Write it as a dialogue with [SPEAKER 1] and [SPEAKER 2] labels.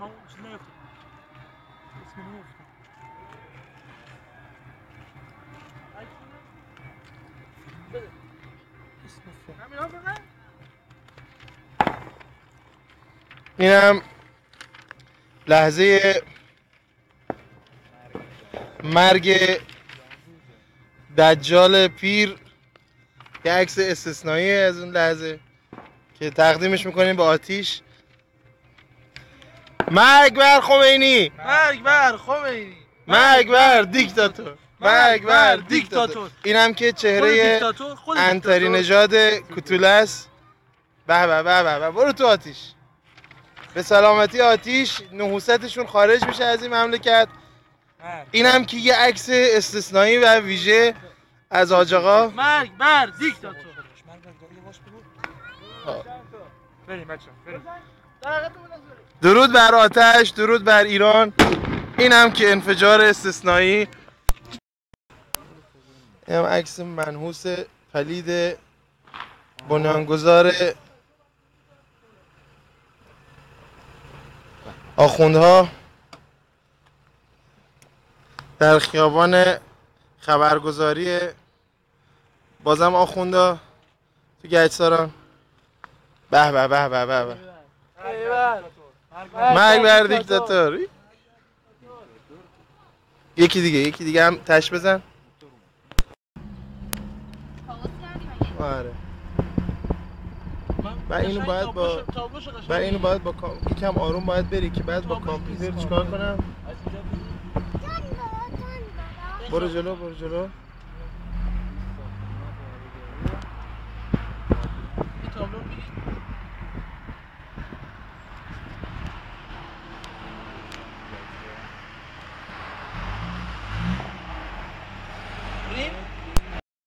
[SPEAKER 1] من چیز نگفتم. اسم نگفتم. بده. اسم فیلم. همینا بزن.
[SPEAKER 2] اینم لحظه مرگ دجال پیر، یه عکس استثنایی از اون لحظه که تقدیمش میکنیم به آتیش. مرگ بر خمینی،
[SPEAKER 1] مرگ بر خمینی،
[SPEAKER 2] مرگ بر دیکتاتور، مرگ بر دیکتاتور. اینم که چهره عنتری نژاد کوتوله است. به به به به، برو تو آتیش. به سلامتی آتیش، نحوستشون خارج میشه از این مملکت. اینم که یه عکس استثنایی و ویژه از حاج آقا.
[SPEAKER 1] مرگ بر دیکتاتور. بریم بچه‌ها بریم.
[SPEAKER 2] درود بر آتش، درود بر ایران. اینم که انفجار استثنایی. اینم عکس منحوس پلید بنیانگذار آخوندها در خیابان خبرگزاری بازم آخوندا تو گچساران. به به به به به به. مرگ بر دیکتاتور. یکی دیگه هم تش بزن. آره. و اینو باید با یکم آروم باید بری که بعد با کامپیوتر چیکار کنم. برو جلو.